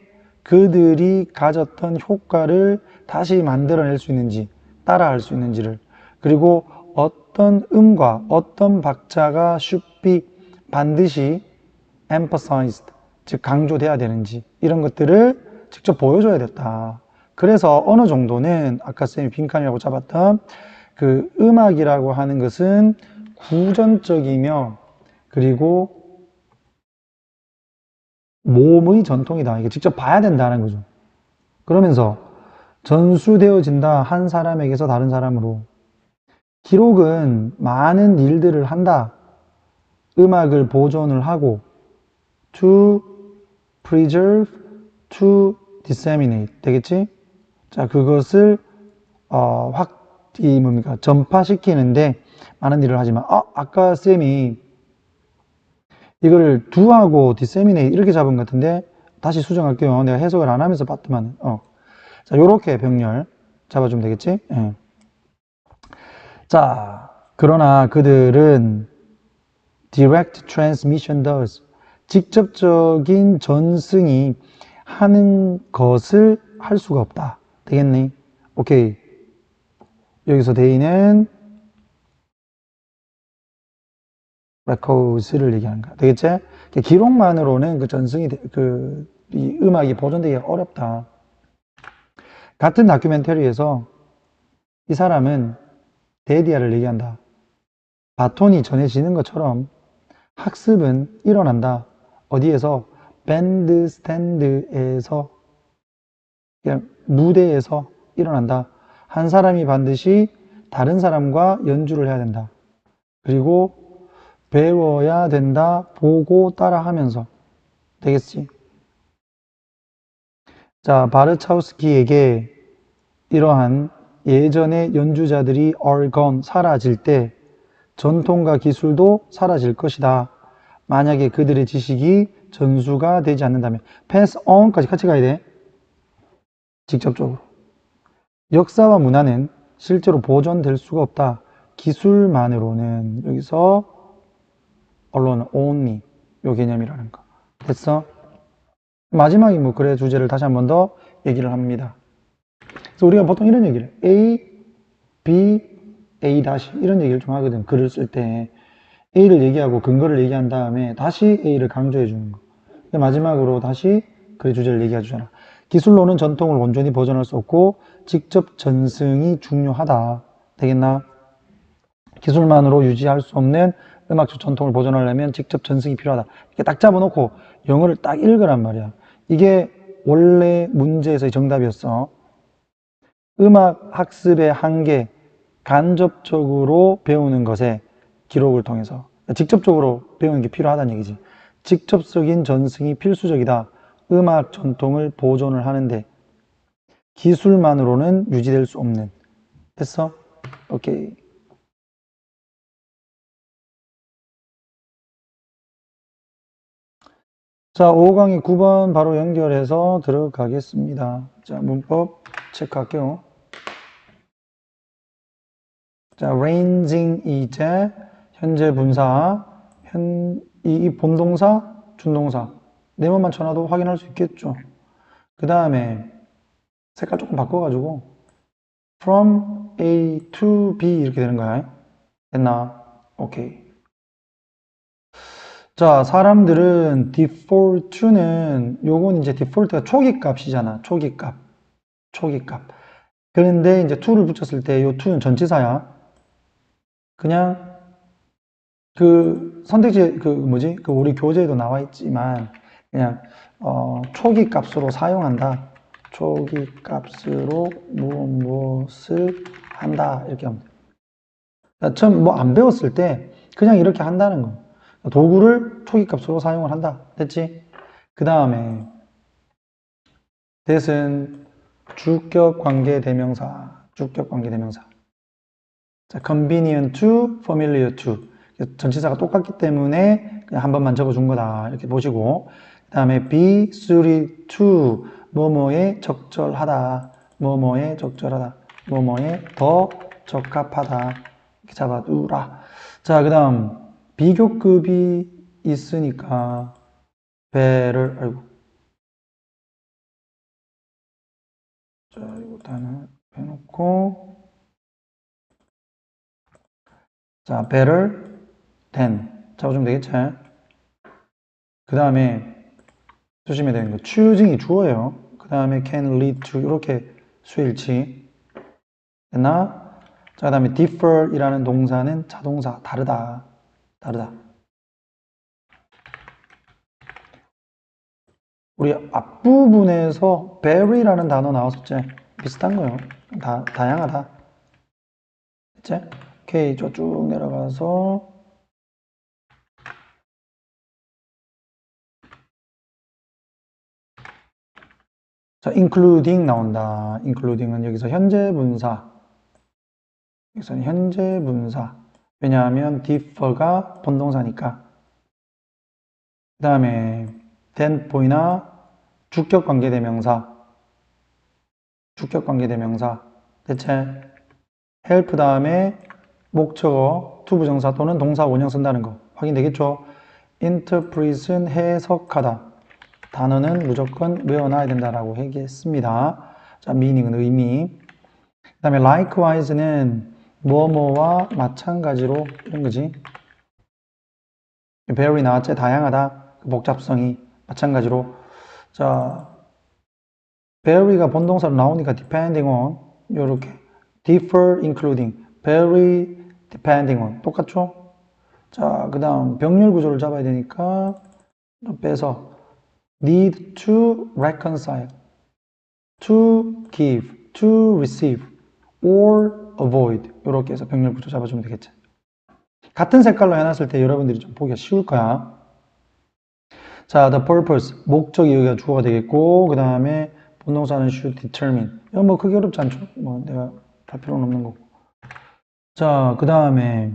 그들이 가졌던 효과를 다시 만들어낼 수 있는지, 따라할 수 있는지를, 그리고 어떤 음과 어떤 박자가 should be 반드시 emphasized, 즉 강조돼야 되는지, 이런 것들을 직접 보여줘야 됐다. 그래서 어느 정도는 아까 쌤이 빈칸이라고 잡았던 그 음악이라고 하는 것은 구전적이며 그리고 몸의 전통이다. 이게 직접 봐야 된다는 거죠. 그러면서 전수되어진다. 한 사람에게서 다른 사람으로. 기록은 많은 일들을 한다. 음악을 보존을 하고 to preserve, to disseminate 되겠지? 자, 그것을 뭡니까? 전파시키는데 많은 일을 하지만 아까 쌤이 이거를 do하고 disseminate 이렇게 잡은 것 같은데 다시 수정할게요. 내가 해석을 안 하면서 봤더만 자, 요렇게 병렬 잡아주면 되겠지? 예. 자, 그러나 그들은 direct transmission does 직접적인 전승이 하는 것을 할 수가 없다. 되겠니? 오케이. 여기서 대인은 records를 얘기하는 거야. 되겠지? 기록만으로는 그 전승이, 이 음악이 보존되기가 어렵다. 같은 다큐멘터리에서 이 사람은 데디아를 얘기한다. 바톤이 전해지는 것처럼 학습은 일어난다. 어디에서? 밴드 스탠드에서, 그냥 무대에서 일어난다. 한 사람이 반드시 다른 사람과 연주를 해야 된다. 그리고 배워야 된다. 보고 따라하면서. 되겠지? 자, 바르차우스키에게 이러한 예전의 연주자들이 are gone, 사라질 때 전통과 기술도 사라질 것이다. 만약에 그들의 지식이 전수가 되지 않는다면 pass on까지 같이 가야 돼. 직접적으로. 역사와 문화는 실제로 보존될 수가 없다. 기술만으로는 여기서 언론 only 요 개념이라는 거. 됐어? 마지막에 뭐 그래 주제를 다시 한 번 더 얘기를 합니다. 그래서 우리가 보통 이런 얘기를 A, B, A 다시 이런 얘기를 좀 하거든. 글을 쓸 때 A를 얘기하고 근거를 얘기한 다음에 다시 A를 강조해 주는 거. 마지막으로 다시 그래 주제를 얘기해 주잖아. 기술로는 전통을 온전히 보존할 수 없고 직접 전승이 중요하다. 되겠나? 기술만으로 유지할 수 없는 음악적 전통을 보존하려면 직접 전승이 필요하다. 이렇게 딱 잡아놓고 영어를 딱 읽으란 말이야. 이게 원래 문제에서의 정답이었어. 음악 학습의 한계, 간접적으로 배우는 것에 기록을 통해서 직접적으로 배우는 게 필요하다는 얘기지. 직접적인 전승이 필수적이다. 음악 전통을 보존을 하는데 기술만으로는 유지될 수 없는. 됐어? 오케이. 자, 5강의 9번 바로 연결해서 들어가겠습니다. 자, 문법 체크할게요. 자, ranging 이제 현재 분사, 이 본동사, 준동사 네모만 쳐놔도 확인할 수 있겠죠. 그 다음에 색깔 조금 바꿔가지고 from A to B 이렇게 되는 거야. 됐나? 오케이. 자, 사람들은 default는 요건 이제 default가 초기 값이잖아. 초기 값. 초기 값. 그런데 이제 to를 붙였을 때 요 to는 전치사야. 그냥 그 선택지 그 우리 교재에도 나와 있지만 그냥 초기 값으로 사용한다. 초기 값으로 무엇을 한다. 이렇게 하면 돼. 처음 뭐 안 배웠을 때 그냥 이렇게 한다는 거. 도구를 초기 값으로 사용을 한다. 됐지? 그 다음에 that은 주격 관계 대명사. 주격 관계 대명사. 자, convenient to, familiar to. 전치사가 똑같기 때문에 그냥 한 번만 적어준 거다. 이렇게 보시고. 그 다음에 be suited to, 뭐뭐에 적절하다. 뭐뭐에 적절하다. 뭐뭐에 더 적합하다. 이렇게 잡아두라. 자, 그 다음, 비교급이 있으니까, 배를, 아이고. 자, 이거 하나 빼놓고. 자, better than. 잡아주면 되겠지? 그 다음에, 조심해야 되는 거. choosing이 주어예요. 그 다음에 can lead to. 이렇게 수일치. 됐나? 자, 그 다음에 differ 이라는 동사는 자동사. 다르다. 다르다. 우리 앞부분에서 vary라는 단어 나왔었지? 비슷한 거요. 다양하다. 됐지? 오케이. 쭉 내려가서. 자, including 나온다. including은 여기서 현재 분사. 여기서는 현재 분사. 왜냐하면 differ가 본동사니까. 그 다음에 then 보이나? 주격 관계대명사. 주격 관계대명사. 대체 help 다음에 목적어, 투부정사 또는 동사 원형 쓴다는 거 확인되겠죠? interpret은 해석하다. 단어는 무조건 외워놔야 된다라고 얘기했습니다. 자, meaning은 의미. 그 다음에 likewise는 뭐뭐와 마찬가지로 이런 거지. very 나왔지? 다양하다. 복잡성이 마찬가지로. 자, very가 본동사로 나오니까 depending on 요렇게 differ including very depending on 똑같죠? 자, 그 다음 병렬 구조를 잡아야 되니까 좀 빼서 need to reconcile, to give, to receive, or avoid 이렇게 해서 병렬 구조 잡아주면 되겠지. 같은 색깔로 해놨을 때 여러분들이 좀 보기가 쉬울 거야. 자, the purpose, 목적이 여기가 주어가 되겠고, 그 다음에 본동사는 should determine. 이건 뭐 크게 어렵지 않죠? 뭐 내가 할 필요는 없는 거고. 자, 그 다음에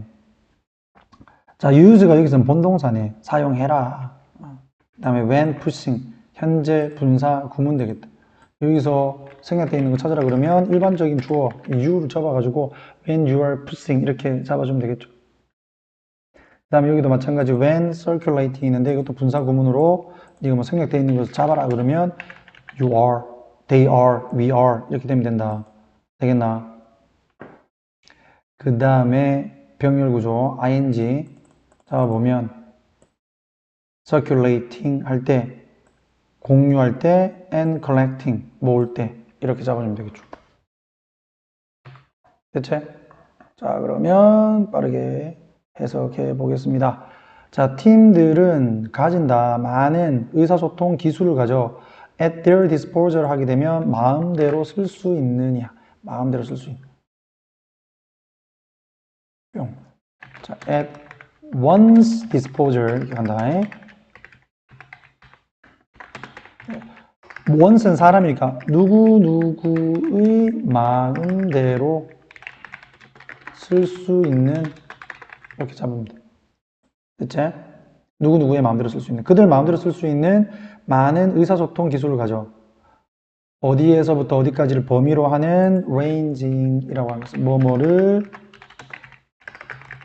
자, use가 여기서는 본동사네. 사용해라. 그 다음에 when pushing, 현재 분사 구문 되겠다. 여기서 생략되어 있는 거 찾으라 그러면 일반적인 주어 you를 잡아가지고 when you are pushing 이렇게 잡아주면 되겠죠. 그 다음에 여기도 마찬가지 when circulating 있는데 이것도 분사 구문으로 이거 뭐 생략되어 있는 것을 잡아라 그러면 you are, they are, we are 이렇게 되면 된다. 되겠나? 그 다음에 병렬 구조 ing 잡아보면 circulating 할 때 공유할 때 and collecting 모을 때 이렇게 잡아주면 되겠죠. 대체? 자, 그러면 빠르게 해석해 보겠습니다. 자, 팀들은 가진다 많은 의사소통 기술을 가져 at their disposal 하게 되면 마음대로 쓸 수 있느냐 마음대로 쓸 수 있는 뿅. 자, at one's disposal 이렇게 간다. one's 사람이니까 누구누구의 마음대로 쓸 수 있는 이렇게 잡으면 돼. 대체 누구누구의 마음대로 쓸 수 있는 그들 마음대로 쓸 수 있는 많은 의사소통 기술을 가져 어디에서부터 어디까지를 범위로 하는 ranging이라고 하는 것은 뭐뭐를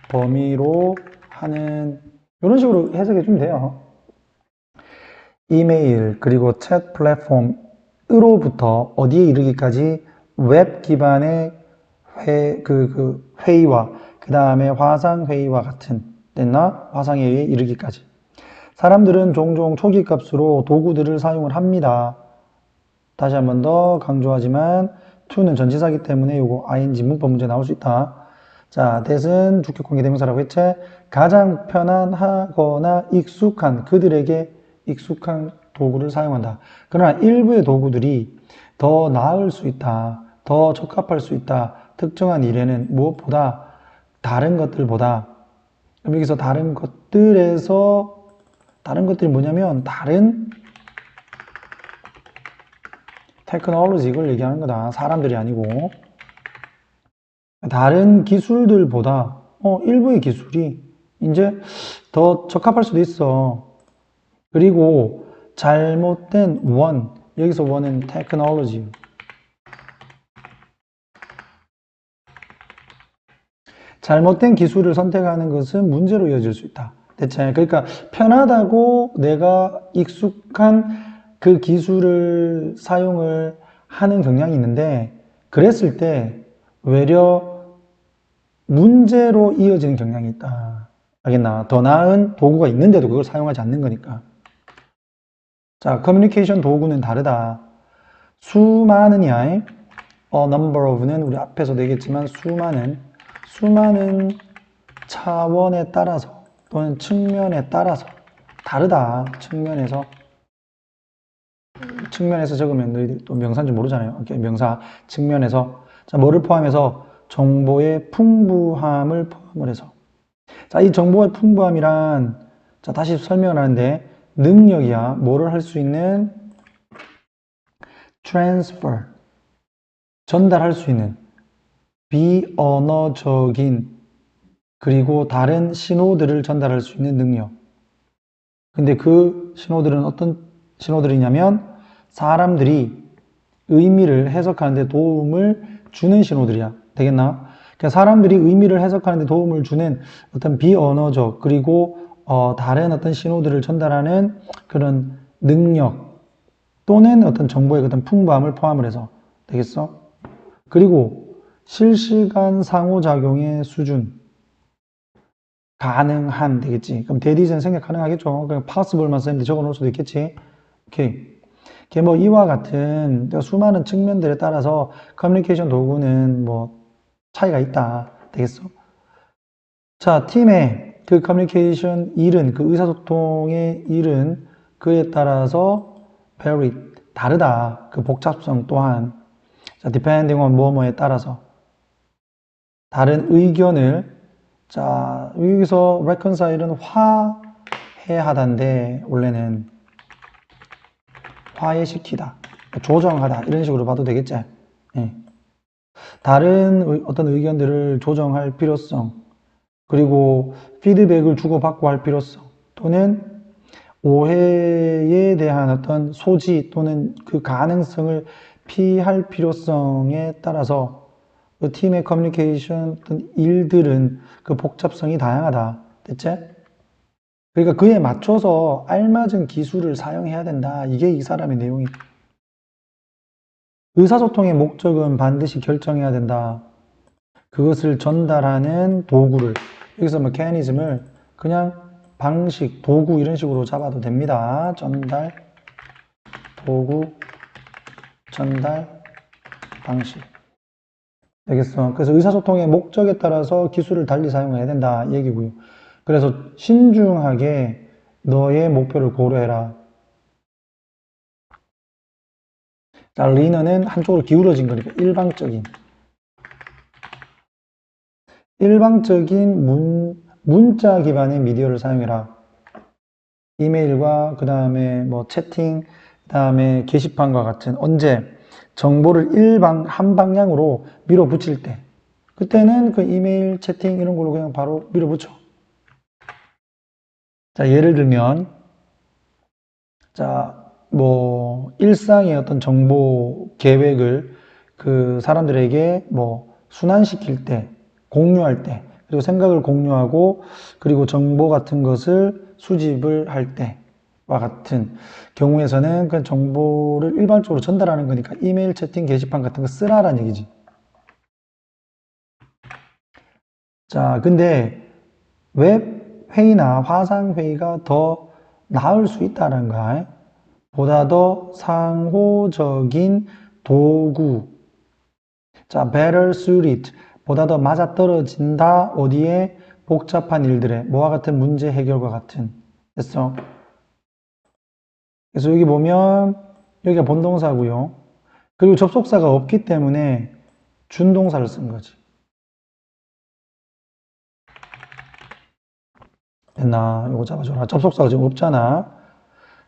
범위로 하는 이런 식으로 해석해 주면 돼요. 이메일 그리고 챗 플랫폼으로부터 어디에 이르기까지 웹 기반의 회의와 그 다음에 화상회의와 같은 됐나? 화상회의에 이르기까지 사람들은 종종 초기 값으로 도구들을 사용을 합니다. 다시 한 번 더 강조하지만 to는 전치사기 때문에 요거 ing 문법 문제 나올 수 있다. 자, that은 주격관계대명사라고 했지. 가장 편안하거나 익숙한 그들에게 익숙한 도구를 사용한다. 그러나 일부의 도구들이 더 나을 수 있다. 더 적합할 수 있다. 특정한 일에는 무엇보다 다른 것들보다 여기서 다른 것들이 뭐냐면 다른 테크놀로지 이걸 얘기하는 거다. 사람들이 아니고 다른 기술들보다 일부의 기술이 이제 더 적합할 수도 있어. 그리고 잘못된 원, 여기서 원은 테크놀로지. 잘못된 기술을 선택하는 것은 문제로 이어질 수 있다. 대체 그러니까 편하다고 내가 익숙한 그 기술을 사용을 하는 경향이 있는데 그랬을 때 외려 문제로 이어지는 경향이 있다. 알겠나? 더 나은 도구가 있는데도 그걸 사용하지 않는 거니까. 자, 커뮤니케이션 도구는 다르다. 수많은이야. A number of는 우리 앞에서도 얘기했지만 수많은 차원에 따라서 또는 측면에 따라서 다르다. 측면에서 적으면 너희들 또 명사인지 모르잖아요. 오케이, 명사 측면에서 자, 뭐를 포함해서 정보의 풍부함을 포함을 해서 자, 이 정보의 풍부함이란 자, 다시 설명을 하는데 능력이야. 뭐를 할 수 있는 transfer 전달할 수 있는 비언어적인 그리고 다른 신호들을 전달할 수 있는 능력. 근데 그 신호들은 어떤 신호들이냐면 사람들이 의미를 해석하는 데 도움을 주는 신호들이야. 되겠나? 그러니까 사람들이 의미를 해석하는 데 도움을 주는 어떤 비언어적 그리고 다른 어떤 신호들을 전달하는 그런 능력 또는 어떤 정보의 어떤 풍부함을 포함을 해서 되겠어? 그리고 실시간 상호작용의 수준 가능한 되겠지. 그럼 대리전 생각 가능하겠죠. 그냥 possible만 쓰는데 적어놓을 수도 있겠지. 오케이. 이게 뭐 이와 같은 수많은 측면들에 따라서 커뮤니케이션 도구는 뭐 차이가 있다. 되겠어. 자, 팀의 그 커뮤니케이션 일은 그 의사소통의 일은 그에 따라서 very 다르다. 그 복잡성 또한 자, depending on 뭐뭐에 따라서 다른 의견을 자, 여기서 reconcile은 화해하다인데 원래는 화해시키다, 조정하다 이런 식으로 봐도 되겠지. 예. 다른 어떤 의견들을 조정할 필요성 그리고 피드백을 주고받고 할 필요성 또는 오해에 대한 어떤 소지 또는 그 가능성을 피할 필요성에 따라서 그 팀의 커뮤니케이션 어떤 일들은 그 복잡성이 다양하다. 됐지? 그러니까 그에 맞춰서 알맞은 기술을 사용해야 된다. 이게 이 사람의 내용이. 의사소통의 목적은 반드시 결정해야 된다. 그것을 전달하는 도구를 여기서 메커니즘을 그냥 방식, 도구 이런 식으로 잡아도 됩니다. 전달, 도구, 전달, 방식. 알겠어? 그래서 의사소통의 목적에 따라서 기술을 달리 사용해야 된다. 이 얘기고요. 그래서 신중하게 너의 목표를 고려해라. 자, 리너는 한쪽으로 기울어진 거니까 일방적인 문자 기반의 미디어를 사용해라. 이메일과 그 다음에 뭐 채팅, 그 다음에 게시판과 같은 언제 정보를 한 방향으로 밀어붙일 때 그때는 그 이메일, 채팅 이런 걸로 그냥 바로 밀어붙여. 자, 예를 들면 자, 뭐 일상의 어떤 정보 계획을 그 사람들에게 뭐 순환시킬 때, 공유할 때, 그리고 생각을 공유하고 그리고 정보 같은 것을 수집을 할 때와 같은 경우에서는 그 정보를 일반적으로 전달하는 거니까 이메일, 채팅, 게시판 같은 거 쓰라라는 얘기지. 자, 근데 웹 회의나 화상 회의가 더 나을 수 있다는 거야. 보다 더 상호적인 도구. 자, better suited. 보다 더 맞아떨어진다. 어디에? 복잡한 일들에. 뭐와 같은 문제 해결과 같은. 됐어? 그래서 여기 보면 여기가 본동사고요. 그리고 접속사가 없기 때문에 준동사를 쓴 거지. 됐나? 이거 잡아줘라. 접속사가 지금 없잖아.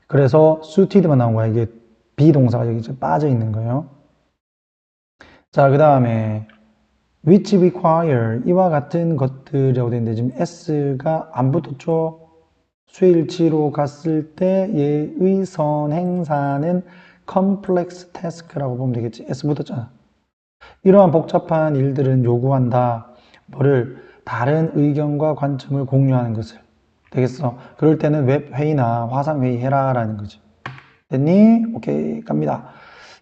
그래서 suited만 나온 거야. 이게 비동사가 여기 빠져 있는 거예요. 자, 그 다음에 which require 이와 같은 것들이라고 되는데 지금 s가 안 붙었죠. 수일치로 갔을 때 얘의 선행사는 complex task라고 보면 되겠지. s 붙었잖아. 이러한 복잡한 일들은 요구한다. 뭐를? 다른 의견과 관점을 공유하는 것을. 되겠어. 그럴 때는 웹회의나 화상회의 해라 라는 거지. 됐니? 오케이, 갑니다.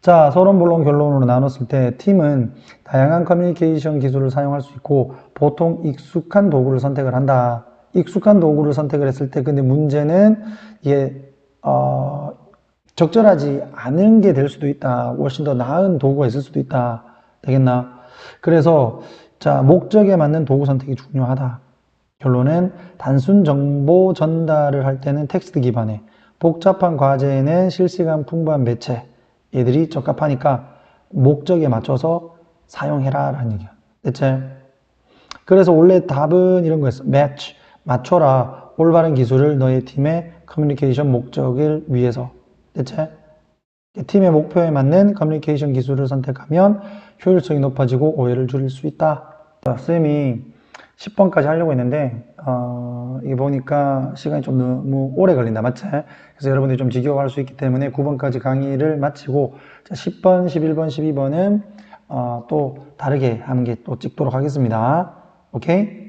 자, 서론, 본론, 결론으로 나눴을 때 팀은 다양한 커뮤니케이션 기술을 사용할 수 있고 보통 익숙한 도구를 선택을 한다. 익숙한 도구를 선택을 했을 때 근데 문제는 이게 적절하지 않은 게 될 수도 있다. 훨씬 더 나은 도구가 있을 수도 있다. 되겠나? 그래서 자, 목적에 맞는 도구 선택이 중요하다. 결론은 단순 정보 전달을 할 때는 텍스트 기반에, 복잡한 과제에는 실시간 풍부한 매체, 얘들이 적합하니까 목적에 맞춰서 사용해라 라는 얘기야. 대체? 그래서 원래 답은 이런 거였어. match, 맞춰라. 올바른 기술을 너의 팀의 커뮤니케이션 목적을 위해서. 대체? 팀의 목표에 맞는 커뮤니케이션 기술을 선택하면 효율성이 높아지고 오해를 줄일 수 있다. 쌤이 10번까지 하려고 했는데 이게 보니까 시간이 좀 너무 오래 걸린다. 맞지? 그래서 여러분들이 좀 지겨워할 수 있기 때문에 9번까지 강의를 마치고 10번, 11번, 12번은 또 다르게 하는 게 또 찍도록 하겠습니다. 오케이?